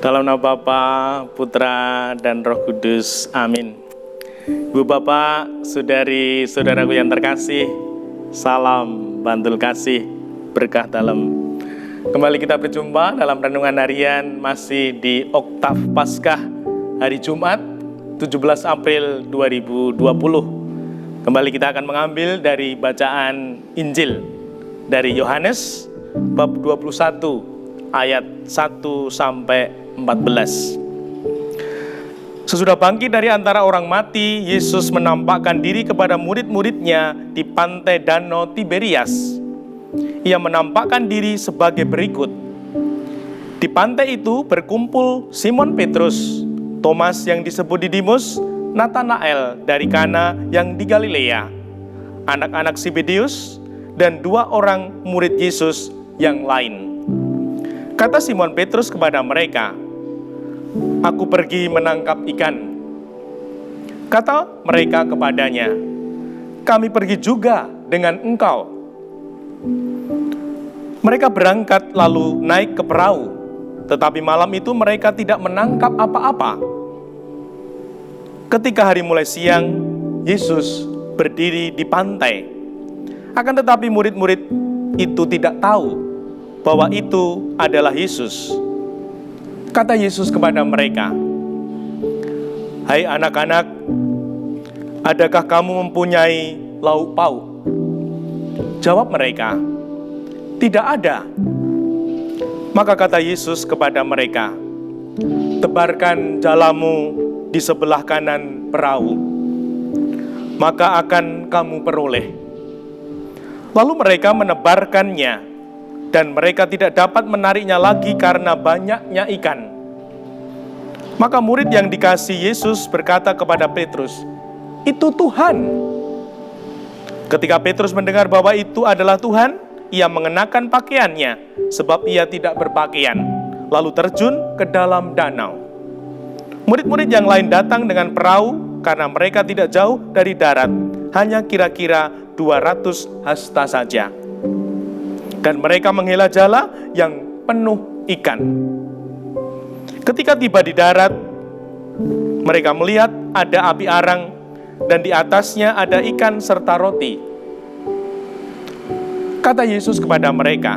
Dalam nama Bapa, Putra, dan Roh Kudus. Amin. Ibu Bapak, saudari, saudaraku yang terkasih, salam bantul kasih, berkah dalam. Kembali kita berjumpa dalam renungan harian masih di Oktav Paskah hari Jumat 17 April 2020. Kembali kita akan mengambil dari bacaan Injil dari Yohanes bab 21 ayat 1 sampai 14. Sesudah bangkit dari antara orang mati, Yesus menampakkan diri kepada murid-muridnya di pantai Danau Tiberias. Ia menampakkan diri sebagai berikut. Di pantai itu berkumpul Simon Petrus, Thomas yang disebut Didimus, Natanael dari Kana yang di Galilea, anak-anak Zebedeus, dan 2 orang murid Yesus yang lain. Kata Simon Petrus kepada mereka, "Aku pergi menangkap ikan." Kata mereka kepadanya, "Kami pergi juga dengan engkau." Mereka berangkat lalu naik ke perahu, tetapi malam itu mereka tidak menangkap apa-apa. Ketika hari mulai siang, Yesus berdiri di pantai. Akan tetapi murid-murid itu tidak tahu bahwa itu adalah Yesus. Kata Yesus kepada mereka, "Hai anak-anak, adakah kamu mempunyai lauk pauk?" Jawab mereka, "Tidak ada." Maka kata Yesus kepada mereka, "Tebarkan jalamu di sebelah kanan perahu, maka akan kamu peroleh." Lalu mereka menebarkannya, dan mereka tidak dapat menariknya lagi karena banyaknya ikan. Maka murid yang dikasihi Yesus berkata kepada Petrus, "Itu Tuhan." Ketika Petrus mendengar bahwa itu adalah Tuhan, ia mengenakan pakaiannya, sebab ia tidak berpakaian, lalu terjun ke dalam danau. Murid-murid yang lain datang dengan perahu karena mereka tidak jauh dari darat, hanya kira-kira 200 hasta saja. Dan mereka menghela jala yang penuh ikan. Ketika tiba di darat, mereka melihat ada api arang dan di atasnya ada ikan serta roti. Kata Yesus kepada mereka,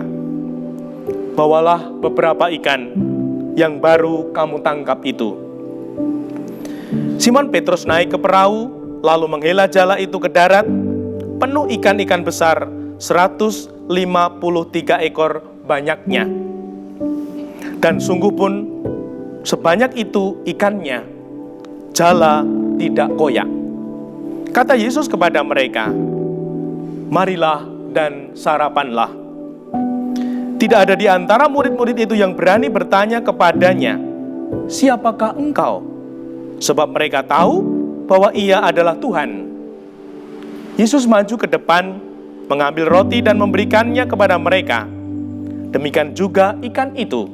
"Bawalah beberapa ikan yang baru kamu tangkap itu." Simon Petrus naik ke perahu, lalu menghela jala itu ke darat, penuh ikan-ikan besar, 153 ekor banyaknya. Dan sungguh pun sebanyak itu ikannya, jala tidak koyak. Kata Yesus kepada mereka, "Marilah dan sarapanlah." Tidak ada di antara murid-murid itu yang berani bertanya kepadanya, "Siapakah engkau?" Sebab mereka tahu bahwa ia adalah Tuhan. Yesus maju ke depan, mengambil roti dan memberikannya kepada mereka. Demikian juga ikan itu.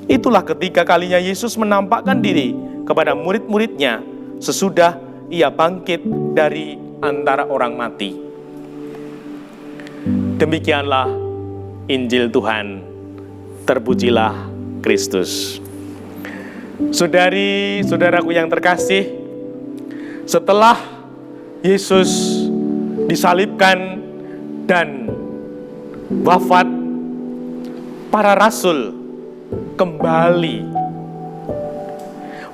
Itulah ketiga kalinya Yesus menampakkan diri kepada murid-muridnya sesudah ia bangkit dari antara orang mati. Demikianlah Injil Tuhan. Terpujilah Kristus. Saudari, saudaraku yang terkasih, setelah Yesus disalibkan dan wafat, para rasul kembali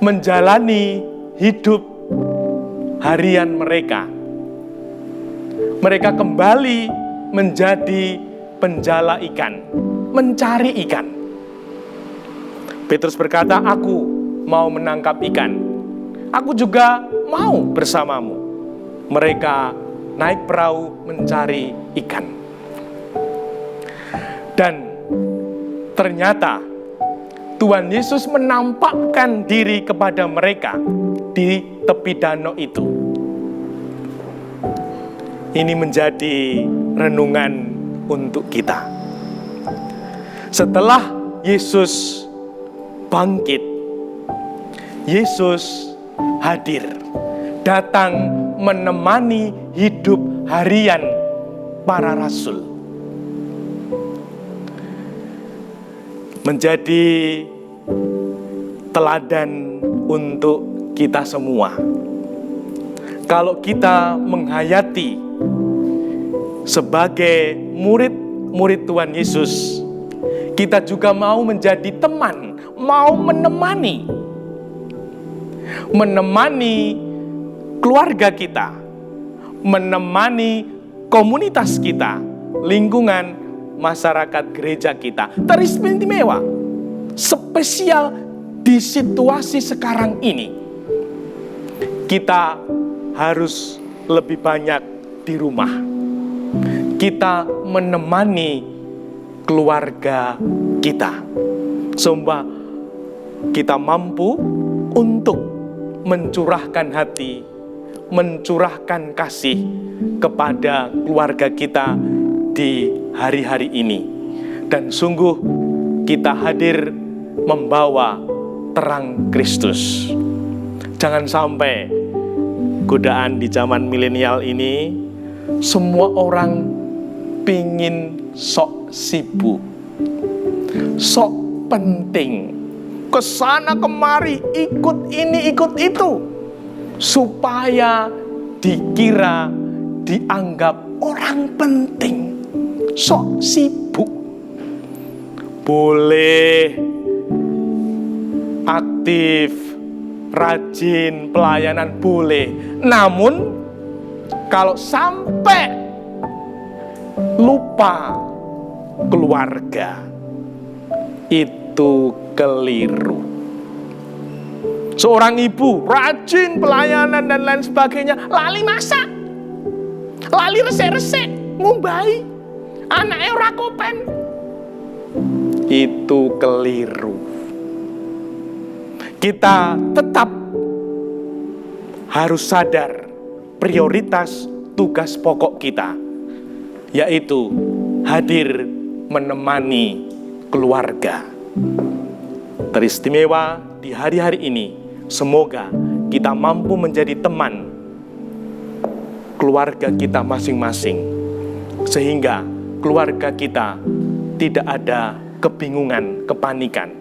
menjalani hidup harian mereka. Mereka kembali menjadi penjala ikan, mencari ikan. Petrus berkata, "Aku mau menangkap ikan. Aku juga mau bersamamu." Mereka naik perahu mencari ikan. Dan ternyata Tuhan Yesus menampakkan diri kepada mereka di tepi danau itu. Ini menjadi renungan untuk kita. Setelah Yesus bangkit, Yesus hadir, datang menemani hidup harian para rasul. Menjadi teladan untuk kita semua. Kalau kita menghayati sebagai murid-murid Tuhan Yesus, kita juga mau menjadi teman, mau menemani keluarga kita, menemani komunitas kita, lingkungan masyarakat gereja kita. Teristimewa, spesial di situasi sekarang ini. Kita harus lebih banyak di rumah. Kita menemani keluarga kita. Sehingga kita mampu untuk mencurahkan hati, mencurahkan kasih kepada keluarga kita di hari-hari ini. Dan sungguh kita hadir membawa terang Kristus. Jangan sampai godaan di zaman milenial ini, semua orang pingin sok sibuk, sok penting, kesana kemari, ikut ini, ikut itu, supaya dikira, dianggap orang penting, sok sibuk. Boleh aktif, rajin, pelayanan boleh. Namun, kalau sampai lupa keluarga, itu keliru. Seorang ibu rajin pelayanan dan lain sebagainya, lali masak, lali resik-resik, ngumbahi, anaknya ora kopen. Itu keliru. Kita tetap harus sadar prioritas tugas pokok kita, yaitu hadir menemani keluarga. Teristimewa di hari-hari ini, semoga kita mampu menjadi teman keluarga kita masing-masing, sehingga keluarga kita tidak ada kebingungan, kepanikan,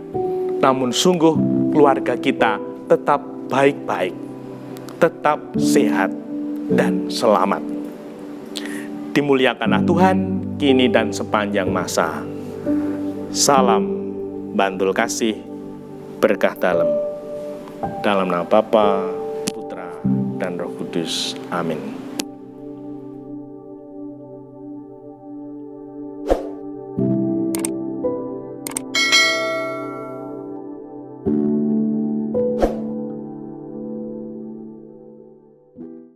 namun sungguh keluarga kita tetap baik-baik, tetap sehat dan selamat. Dimuliakanlah Tuhan kini dan sepanjang masa. Salam bantul kasih, berkah dalam nama Bapa, Putra, dan Roh Kudus. Amin.